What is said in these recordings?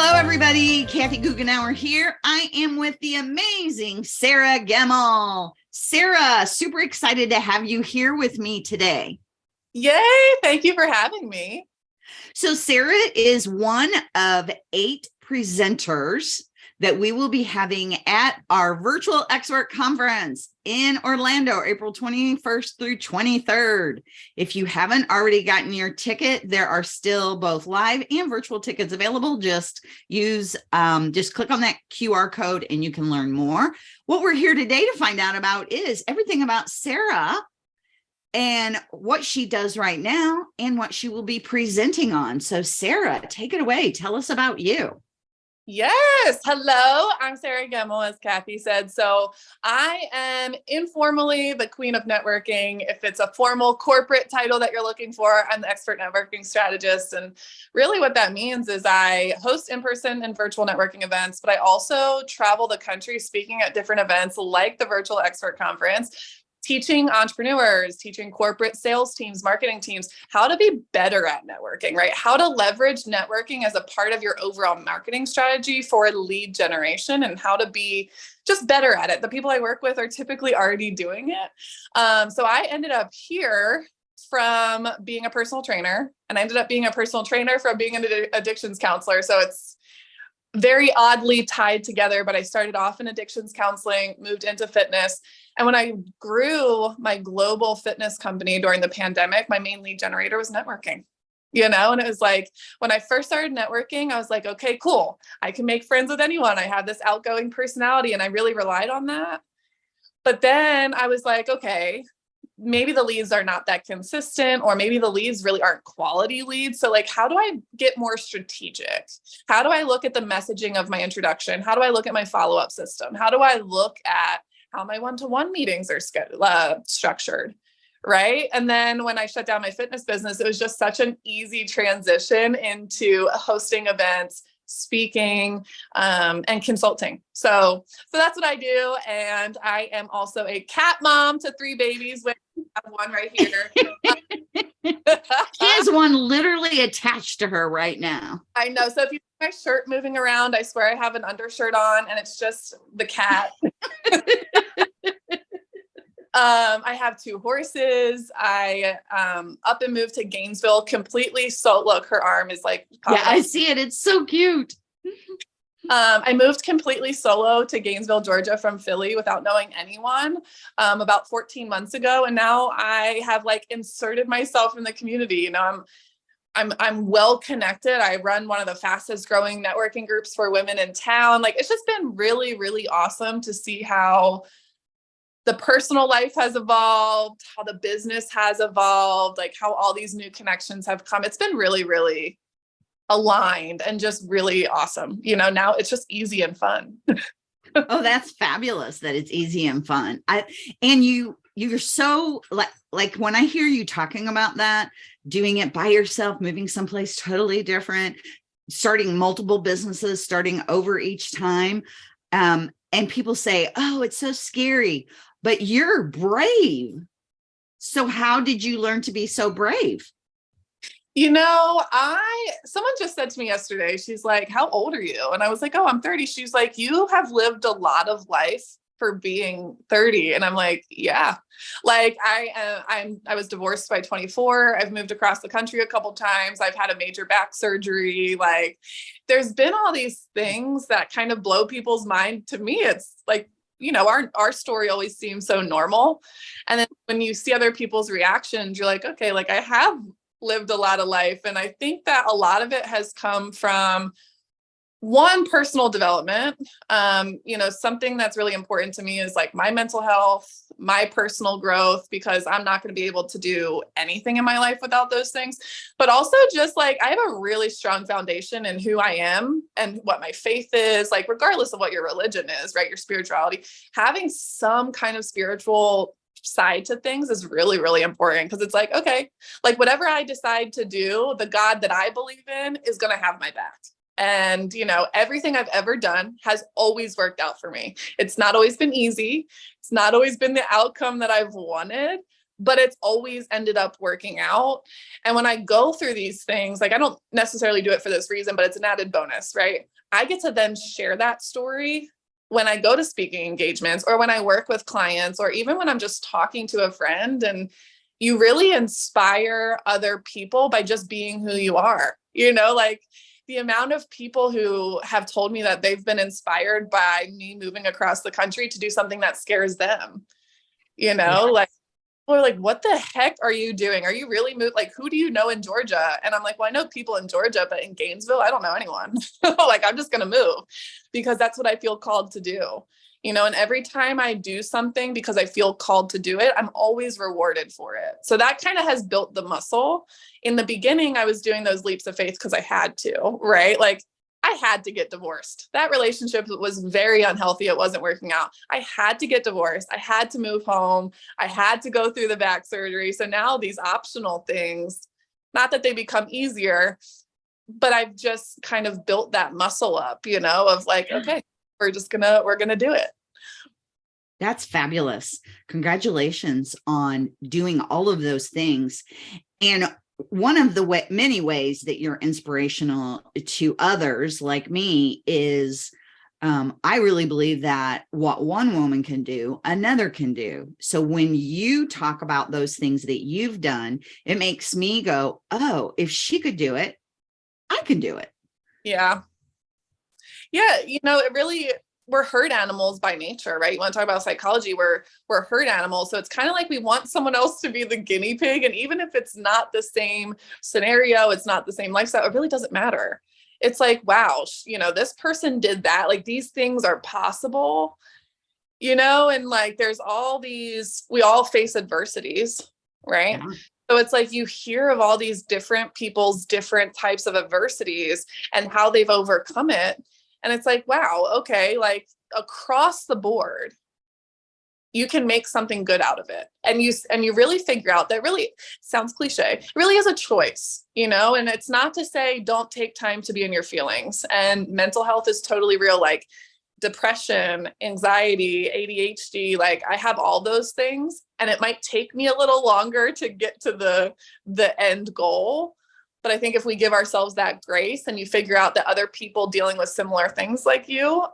Hello, everybody. Kathy Goughenour here. I am with the amazing Sarah Gemmell. Sarah, super excited to have you here with me today. Yay. Thank you for having me. So Sarah is one of 8 presenters that we will be having at our virtual expert conference in Orlando, April 21st through 23rd. If you haven't already gotten your ticket, there are still both live and virtual tickets available. Just click on that QR code and you can learn more. What we're here today to find out about is everything about Sarah and what she does right now and what she will be presenting on. So Sarah, take it away. Tell us about you. Yes. Hello. I'm Sarah Gemmell, as Kathy said. So I am informally the queen of networking. If it's a formal corporate title that you're looking for, I'm the expert networking strategist. And really what that means is I host in-person and virtual networking events, but I also travel the country speaking at different events like the virtual expert conference, teaching entrepreneurs, teaching corporate sales teams, marketing teams, how to be better at networking, right? How to leverage networking as a part of your overall marketing strategy for lead generation and how to be just better at it. The people I work with are typically already doing it. So I ended up here from being a personal trainer, and I ended up being a personal trainer from being an addictions counselor. So it's very oddly tied together, but I started off in addictions counseling, moved into fitness. And when I grew my global fitness company during the pandemic, my main lead generator was networking, and it was like, when I first started networking, I was like, okay, cool. I can make friends with anyone. I have this outgoing personality and I really relied on that. But then I was like, okay, maybe the leads are not that consistent, or maybe the leads really aren't quality leads. So like, how do I get more strategic? How do I look at the messaging of my introduction? How do I look at my follow-up system? How do I look at how my one-to-one meetings are structured? Right. And then when I shut down my fitness business, it was just such an easy transition into hosting events, speaking, and consulting. So that's what I do. And I am also a cat mom to 3 babies. I have one right here. She has one literally attached to her right now. I know. So if you see my shirt moving around, I swear I have an undershirt on and it's just the cat. I have 2 horses. I up and moved to Gainesville completely. So look, her arm is like, yeah, I see it. It's so cute. I moved completely solo to Gainesville, Georgia from Philly without knowing anyone about 14 months ago. And now I have like inserted myself in the community. I'm well connected. I run one of the fastest growing networking groups for women in town. Like, it's just been really, really awesome to see how the personal life has evolved, how the business has evolved, like how all these new connections have come. It's been really, really aligned and just really awesome. Now it's just easy and fun. Oh, that's fabulous that it's easy and fun. You're so like when I hear you talking about that, doing it by yourself, moving someplace totally different, starting multiple businesses, starting over each time. And people say, oh, it's so scary, but you're brave. So how did you learn to be so brave? Someone just said to me yesterday, she's like, how old are you? And I was like, oh, I'm 30. She's like, you have lived a lot of life for being 30. And I'm like, yeah, like I was divorced by 24. I've moved across the country a couple times. I've had a major back surgery. Like, there's been all these things that kind of blow people's mind. To me, it's like, our story always seems so normal. And then when you see other people's reactions, you're like, okay, like I have lived a lot of life. And I think that a lot of it has come from one, personal development. Something that's really important to me is like my mental health, my personal growth, because I'm not going to be able to do anything in my life without those things. But also just like, I have a really strong foundation in who I am and what my faith is, like, regardless of what your religion is, right? Your spirituality, having some kind of spiritual side to things is really, really important, because it's like, okay, like whatever I decide to do, the God that I believe in is going to have my back. And, everything I've ever done has always worked out for me. It's not always been easy. It's not always been the outcome that I've wanted, but it's always ended up working out. And when I go through these things, like I don't necessarily do it for this reason, but it's an added bonus, right? I get to then share that story when I go to speaking engagements or when I work with clients, or even when I'm just talking to a friend. And you really inspire other people by just being who you are, like the amount of people who have told me that they've been inspired by me moving across the country to do something that scares them, like, people are like, what the heck are you doing? Are you really moved? Like, who do you know in Georgia? And I'm like, well, I know people in Georgia, but in Gainesville, I don't know anyone. Like, I'm just going to move because that's what I feel called to do, and every time I do something because I feel called to do it, I'm always rewarded for it. So that kind of has built the muscle. In the beginning, I was doing those leaps of faith because I had to, right? Like, I had to get divorced. That relationship was very unhealthy. It wasn't working out. I had to get divorced. I had to move home. I had to go through the back surgery. So now these optional things, not that they become easier, but I've just kind of built that muscle up, of like, okay, we're going to do it. That's fabulous. Congratulations on doing all of those things. And one of the many ways that you're inspirational to others like me is I really believe that what one woman can do, another can do. So when you talk about those things that you've done, it makes me go, oh, if she could do it, I can do it. Yeah. Yeah. It really, we're herd animals by nature, right? You want to talk about psychology, we're herd animals. So it's kind of like we want someone else to be the guinea pig. And even if it's not the same scenario, it's not the same lifestyle, it really doesn't matter. It's like, wow, this person did that. Like, these things are possible, and like, there's all these, we all face adversities, right? Yeah. So it's like you hear of all these different people's different types of adversities and how they've overcome it. And it's like, wow, okay, like across the board, you can make something good out of it. And you really figure out that, really sounds cliche, it really is a choice, and it's not to say don't take time to be in your feelings. And mental health is totally real, like depression, anxiety, ADHD, like I have all those things, and it might take me a little longer to get to the end goal. But I think if we give ourselves that grace and you figure out that other people dealing with similar things like you,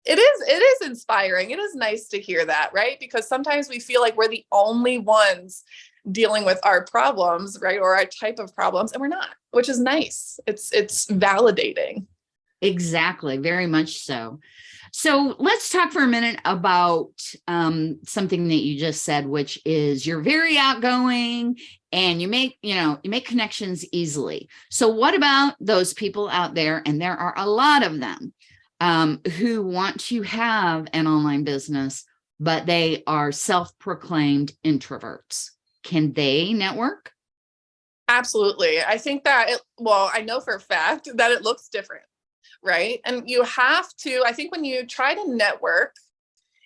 it is inspiring. It is nice to hear that, right? Because sometimes we feel like we're the only ones dealing with our problems, right? Or our type of problems, and we're not, which is nice. It's validating. Exactly. Very much so. So let's talk for a minute about something that you just said, which is you're very outgoing and you make connections easily. So what about those people out there, and there are a lot of them, who want to have an online business, but they are self-proclaimed introverts? Can they network? Absolutely. I think that I know for a fact that it looks different. Right. And you have to, I think when you try to network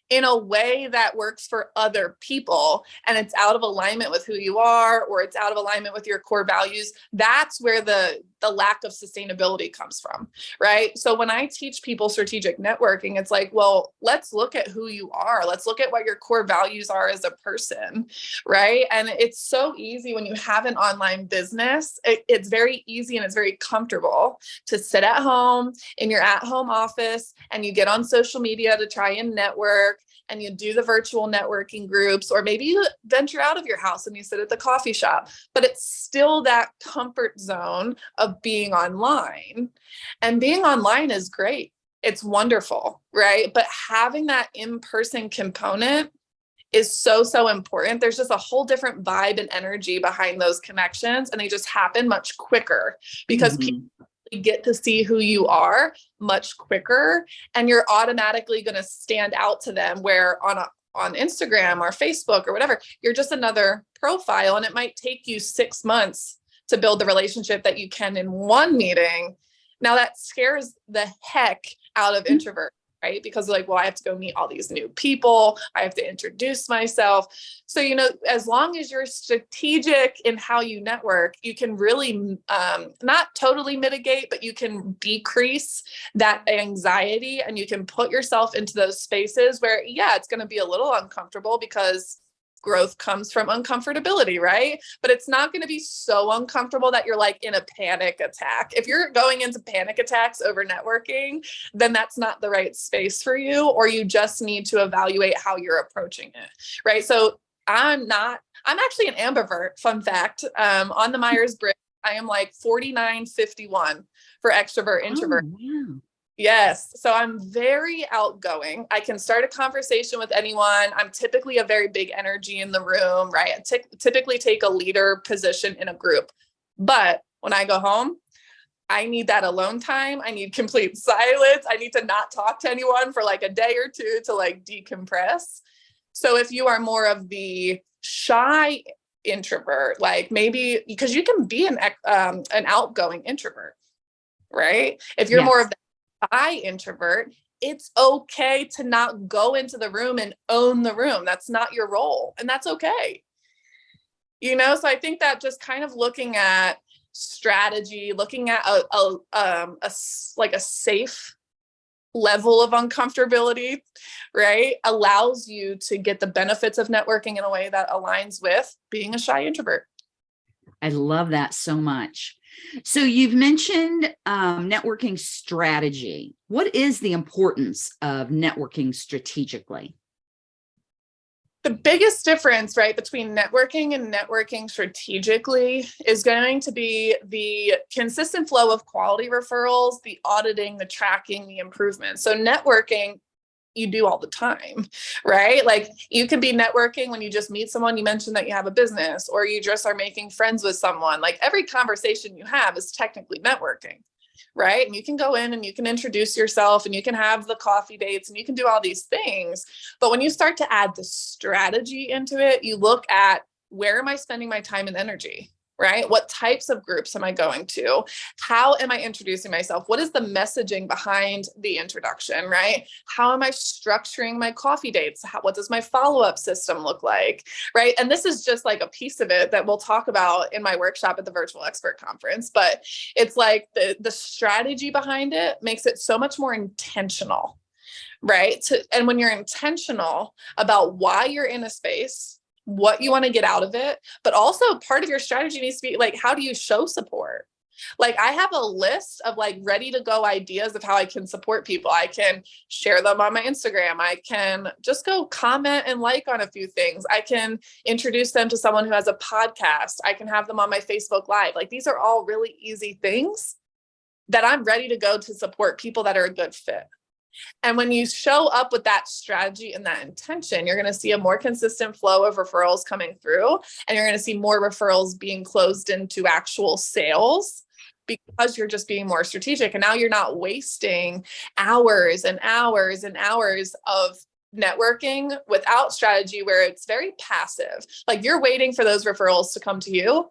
in a way that works for other people and it's out of alignment with who you are, or it's out of alignment with your core values, that's where the lack of sustainability comes from. Right. So when I teach people strategic networking, it's like, well, let's look at who you are. Let's look at what your core values are as a person. Right. And it's so easy when you have an online business, it's very easy and it's very comfortable to sit at home in your at-home office and you get on social media to try and network, and you do the virtual networking groups, or maybe you venture out of your house and you sit at the coffee shop, but it's still that comfort zone of being online. And being online is great. It's wonderful, right? But having that in-person component is so important. There's just a whole different vibe and energy behind those connections, and they just happen much quicker because people get to see who you are much quicker, and you're automatically going to stand out to them, where on Instagram or Facebook or whatever, you're just another profile, and it might take you 6 months to build the relationship that you can in one meeting. Now that scares the heck out of introverts, right? Because like, well, I have to go meet all these new people. I have to introduce myself. So, as long as you're strategic in how you network, you can really not totally mitigate, but you can decrease that anxiety, and you can put yourself into those spaces where, yeah, it's going to be a little uncomfortable because growth comes from uncomfortability, right? But it's not going to be so uncomfortable that you're like in a panic attack. If you're going into panic attacks over networking, then that's not the right space for you, or you just need to evaluate how you're approaching it, right? So I'm actually an ambivert, fun fact. On the Myers-Briggs, I am like 49-51 for extrovert, introvert. Oh, wow. Yes. So I'm very outgoing. I can start a conversation with anyone. I'm typically a very big energy in the room, right? I typically take a leader position in a group. But when I go home, I need that alone time. I need complete silence. I need to not talk to anyone for like a day or two to like decompress. So if you are more of the shy introvert, like maybe because you can be an outgoing introvert, right? If you're more of the shy introvert, it's okay to not go into the room and own the room. That's not your role, and that's okay. So I think that just kind of looking at strategy, looking at a safe level of uncomfortability, right, allows you to get the benefits of networking in a way that aligns with being a shy introvert. I love that so much. So you've mentioned networking strategy. What is the importance of networking strategically? The biggest difference, right, between networking and networking strategically is going to be the consistent flow of quality referrals, the auditing, the tracking, the improvement. So networking, you do all the time, right? Like you can be networking when you just meet someone, you mentioned that you have a business, or you just are making friends with someone. Like every conversation you have is technically networking, right? And you can go in and you can introduce yourself and you can have the coffee dates and you can do all these things. But when you start to add the strategy into it, you look at, where am I spending my time and energy? Right? What types of groups am I going to? How am I introducing myself? What is the messaging behind the introduction, right? How am I structuring my coffee dates? What does my follow-up system look like, right? And this is just like a piece of it that we'll talk about in my workshop at the Virtual Expert Conference, but it's like the strategy behind it makes it so much more intentional, right? And when you're intentional about why you're in a space, what you want to get out of it, but also part of your strategy needs to be like, how do you show support? Like I have a list of like ready to go ideas of how I can support people. I can share them on my Instagram. I can just go comment and like on a few things. I can introduce them to someone who has a podcast. I can have them on my Facebook Live. Like these are all really easy things that I'm ready to go to support people that are a good fit. And when you show up with that strategy and that intention, you're going to see a more consistent flow of referrals coming through, and you're going to see more referrals being closed into actual sales because you're just being more strategic. And now you're not wasting hours and hours and hours of networking without strategy, where it's very passive. Like you're waiting for those referrals to come to you.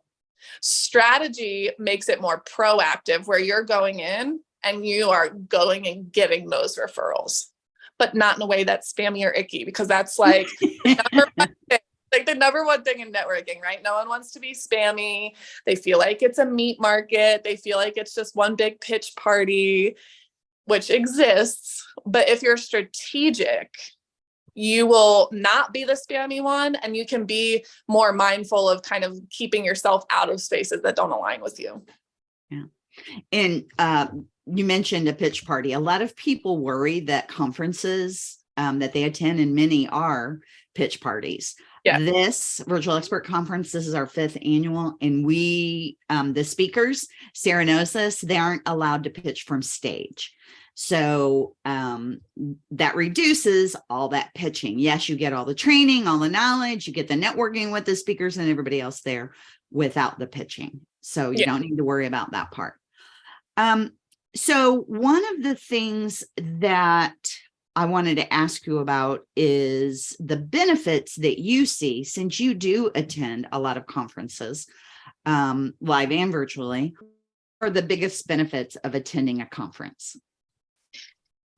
Strategy makes it more proactive, where you're going in and you are going and getting those referrals, but not in a way that's spammy or icky, because that's like the number one thing in networking, right? No one wants to be spammy. They feel like it's a meat market. They feel like it's just one big pitch party, which exists. But if you're strategic, you will not be the spammy one, and you can be more mindful of kind of keeping yourself out of spaces that don't align with you. Yeah. And you mentioned a pitch party. A lot of people worry that conferences that they attend, and many are, pitch parties. Yeah. This Virtual Expert Conference, this is our 5th annual, and we, the speakers, Sarah knows this, they aren't allowed to pitch from stage. So that reduces all that pitching. Yes, you get all the training, all the knowledge, you get the networking with the speakers and everybody else there without the pitching. So you don't need to worry about that part. So one of the things that I wanted to ask you about is the benefits that you see, since you do attend a lot of conferences, live and virtually, are the biggest benefits of attending a conference?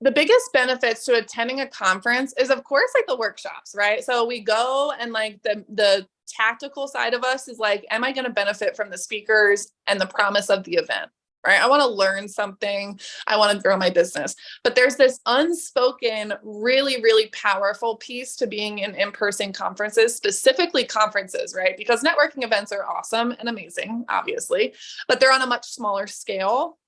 The biggest benefits to attending a conference is, of course, like the workshops, right? So we go and like the tactical side of us is like, am I going to benefit from the speakers and the promise of the event? right? I want to learn something. I want to grow my business. But there's this unspoken, really, really powerful piece to being in in-person conferences, specifically conferences, right? Because networking events are awesome and amazing, obviously, but they're on a much smaller scale.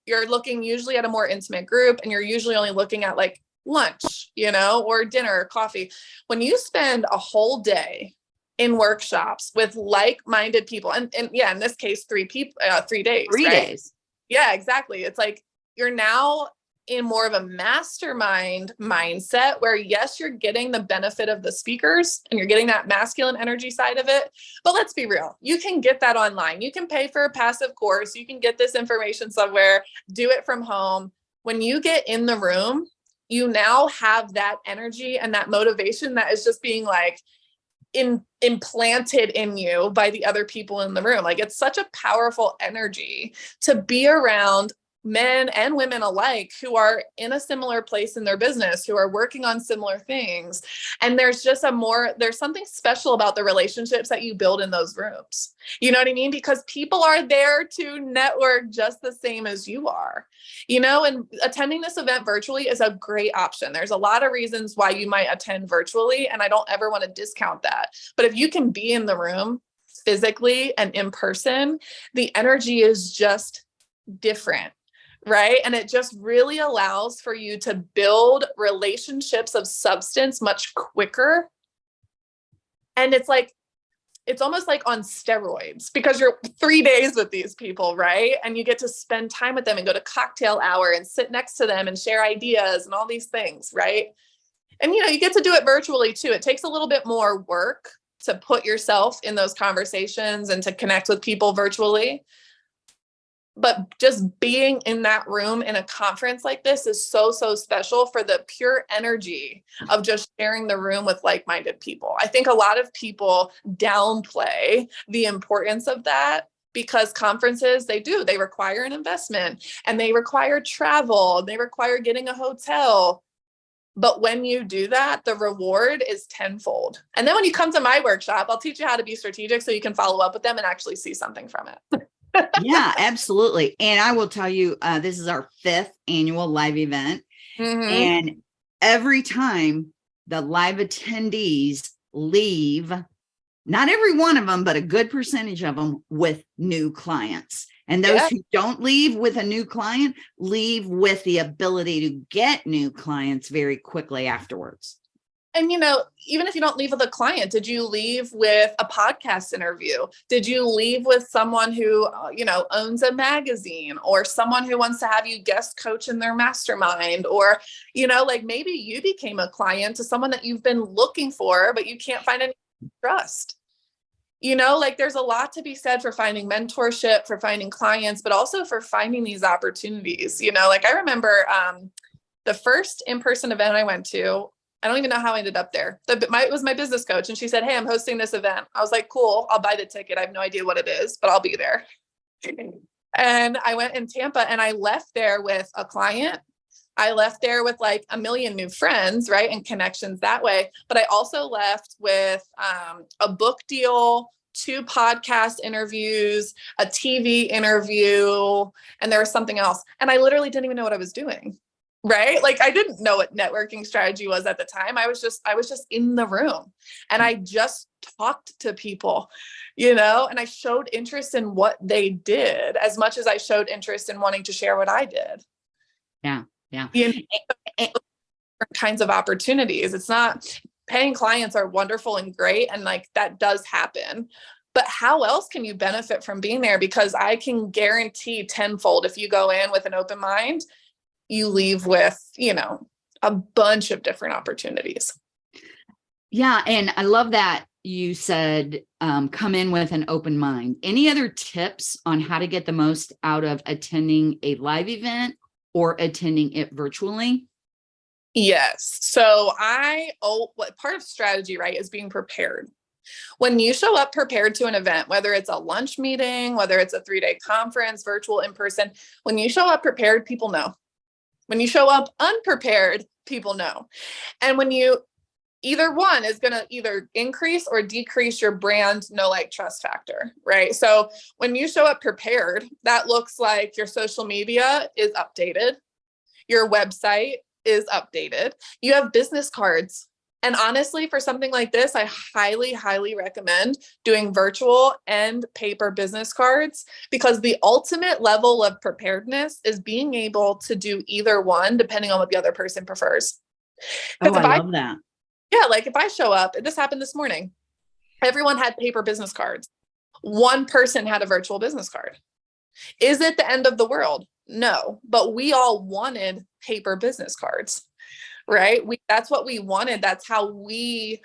You're looking usually at a more intimate group, and you're usually only looking at like lunch, or dinner or coffee. When you spend a whole day in workshops with like-minded people, and yeah, in this case, 3 days, 3 days. Yeah, exactly. It's like you're now in more of a mastermind mindset where, yes, you're getting the benefit of the speakers and you're getting that masculine energy side of it. But let's be real. You can get that online. You can pay for a passive course. You can get this information somewhere, do it from home. When you get in the room, you now have that energy and that motivation that is just being like implanted in you by the other people in the room. Like, it's such a powerful energy to be around men and women alike who are in a similar place in their business, who are working on similar things. And there's just there's something special about the relationships that you build in those rooms. You know what I mean? Because people are there to network just the same as you are, and attending this event virtually is a great option. There's a lot of reasons why you might attend virtually, and I don't ever want to discount that. But if you can be in the room physically and in person, the energy is just different. Right. And it just really allows for you to build relationships of substance much quicker. And it's almost like on steroids, because you're 3 days with these people, right? And you get to spend time with them and go to cocktail hour and sit next to them and share ideas and all these things, right? And, you get to do it virtually too. It takes a little bit more work to put yourself in those conversations and to connect with people virtually. But just being in that room in a conference like this is so, so special for the pure energy of just sharing the room with like-minded people. I think a lot of people downplay the importance of that, because conferences, they require an investment, and they require travel, they require getting a hotel. But when you do that, the reward is tenfold. And then when you come to my workshop, I'll teach you how to be strategic so you can follow up with them and actually see something from it. Yeah, absolutely. And I will tell you, this is our 5th annual live event. Mm-hmm. And every time the live attendees leave, not every one of them, but a good percentage of them, with new clients. And those who don't leave with a new client leave with the ability to get new clients very quickly afterwards. And, even if you don't leave with a client, did you leave with a podcast interview? Did you leave with someone who, owns a magazine, or someone who wants to have you guest coach in their mastermind? Or, maybe you became a client to someone that you've been looking for, but you can't find any trust. There's a lot to be said for finding mentorship, for finding clients, but also for finding these opportunities. I remember the first in-person event I went to, I don't even know how I ended up there. It was my business coach, and she said, "Hey, I'm hosting this event." I was like, "Cool, I'll buy the ticket. I have no idea what it is, but I'll be there." And I went in Tampa, and I left there with a client. I left there with like a million new friends, right? And connections that way. But I also left with a book deal, 2 podcast interviews, a TV interview, and there was something else. And I literally didn't even know what I was doing. Right? Like, I didn't know what networking strategy was at the time. I was just in the room, and I just talked to people, and I showed interest in what they did as much as I showed interest in wanting to share what I did. Yeah. Yeah. Different kinds of opportunities. It's not, paying clients are wonderful and great, and like that does happen. But how else can you benefit from being there? Because I can guarantee tenfold, if you go in with an open mind, you leave with, a bunch of different opportunities. Yeah. And I love that you said, come in with an open mind. Any other tips on how to get the most out of attending a live event or attending it virtually? Yes. So part of strategy, right, is being prepared. When you show up prepared to an event, whether it's a lunch meeting, whether it's a 3-day conference, virtual, in person, when you show up prepared, people know. When you show up unprepared, people know. And when you either one is going to either increase or decrease your brand know, like, trust factor, right? So when you show up prepared, that looks like your social media is updated, your website is updated, you have business cards. And honestly, for something like this, I highly, highly recommend doing virtual and paper business cards, because the ultimate level of preparedness is being able to do either one, depending on what the other person prefers. Oh, I love that. Yeah, like if I show up, this happened this morning, everyone had paper business cards. One person had a virtual business card. Is it the end of the world? No, but we all wanted paper business cards, right? That's what we wanted. That's how we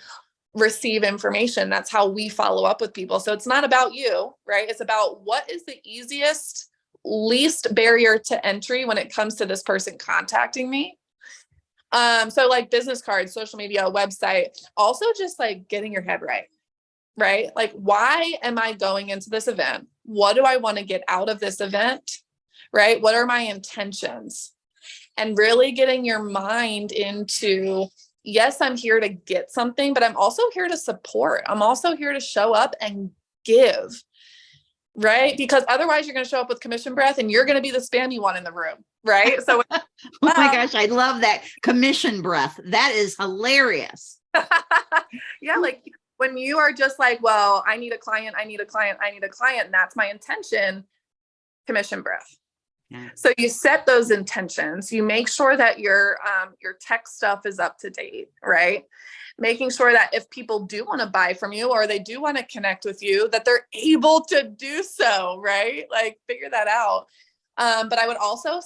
receive information. That's how we follow up with people. So it's not about you, right? It's about what is the easiest, least barrier to entry when it comes to this person contacting me. So like business cards, social media, website, also just like getting your head right? Like, why am I going into this event? What do I want to get out of this event? Right? What are my intentions? And really getting your mind into, yes, I'm here to get something, but I'm also here to support. I'm also here to show up and give, right? Because otherwise you're going to show up with commission breath and you're going to be the spammy one in the room, right? So, oh my gosh, I love that commission breath. That is hilarious. yeah, like when you are just like, well, I need a client, and that's my intention, commission breath. Yeah. So you set those intentions, you make sure that your tech stuff is up to date, right? Making sure that if people do want to buy from you or they do want to connect with you, that they're able to do so, right? Like figure that out. But I would also,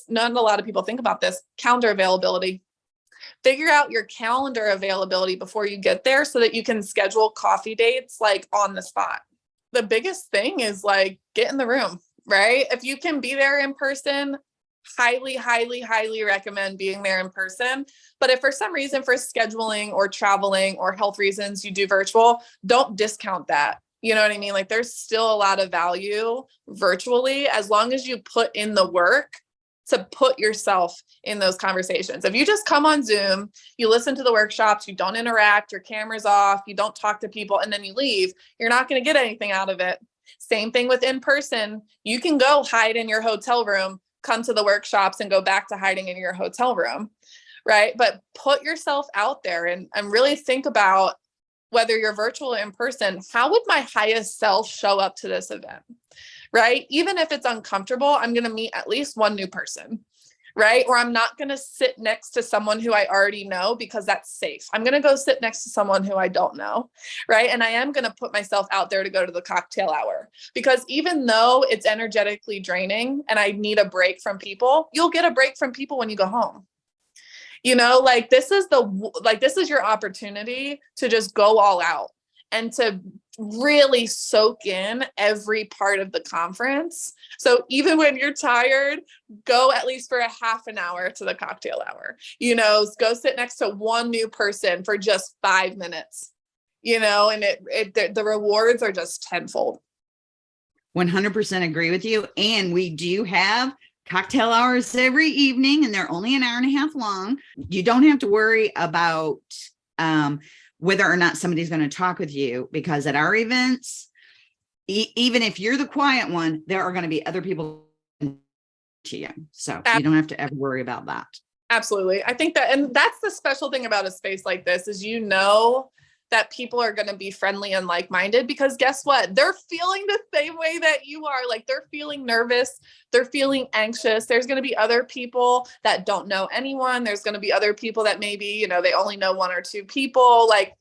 not a lot of people think about this, calendar availability. Figure out your calendar availability before you get there so that you can schedule coffee dates like on the spot. The biggest thing is like get in the room, right? If you can be there in person, highly, highly, highly recommend being there in person. But if for some reason, for scheduling or traveling or health reasons, you do virtual, don't discount that. You know what I mean? Like there's still a lot of value virtually as long as you put in the work to put yourself in those conversations. If you just come on Zoom, you listen to the workshops, you don't interact, your camera's off, you don't talk to people, and then you leave, you're not going to get anything out of it. Same thing with in person. You can go hide in your hotel room, come to the workshops and go back to hiding in your hotel room, right? But put yourself out there and really think about whether you're virtual or in person, how would my highest self show up to this event? Right? Even if it's uncomfortable, I'm going to meet at least one new person, right? Or I'm not going to sit next to someone who I already know because that's safe. I'm going to go sit next to someone who I don't know, right? And I am going to put myself out there to go to the cocktail hour because even though it's energetically draining and I need a break from people, you'll get a break from people when you go home. You know, like this is your opportunity to just go all out and to really soak in every part of the conference. So even when you're tired, go at least for a half an hour to the cocktail hour, you know, go sit next to one new person for just 5 minutes, you know, and the rewards are just tenfold. 100% agree with you. And we do have cocktail hours every evening and they're only an hour and a half long. You don't have to worry about, whether or not somebody's going to talk with you, because at our events, even if you're the quiet one, there are going to be other people to you. So you don't have to ever worry about that. Absolutely. I think that, and that's the special thing about a space like this is, you know, that people are going to be friendly and like-minded because guess what? They're feeling the same way that you are. Like they're feeling nervous. They're feeling anxious. There's going to be other people that don't know anyone. There's going to be other people that maybe, you know, they only know 1 or 2 people. Like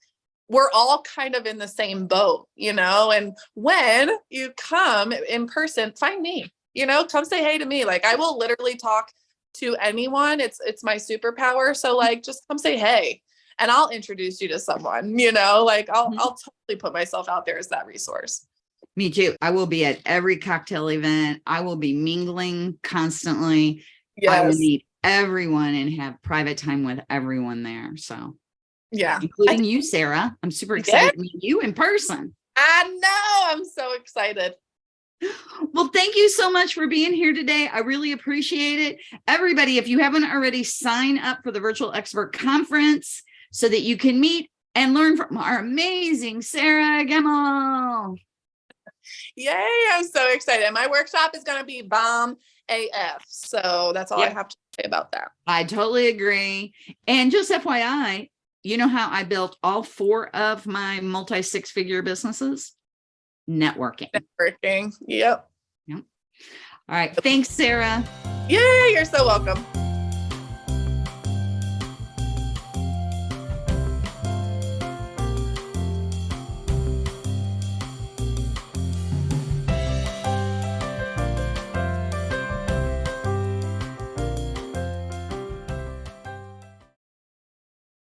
we're all kind of in the same boat, you know? And when you come in person, find me, you know, come say hey to me. Like I will literally talk to anyone. It's my superpower. So like, just come say hey. And I'll introduce you to someone, you know, like I'll totally put myself out there as that resource. Me too. I will be at every cocktail event. I will be mingling constantly. Yes. I will meet everyone and have private time with everyone there. So yeah, including you, Sarah. I'm super excited to meet you in person. I know. I'm so excited. Well, thank you so much for being here today. I really appreciate it. Everybody, if you haven't already, sign up for the Virtual Expert Conference. so that you can meet and learn from our amazing Sarah Gemmell. Yay, I'm so excited. My workshop is going to be bomb AF. So that's all I have to say about that. I totally agree. And just FYI, you know how I built all 4 of my multi-6-figure businesses? Networking. Networking. Yep. All right. Thanks, Sarah. Yay, you're so welcome.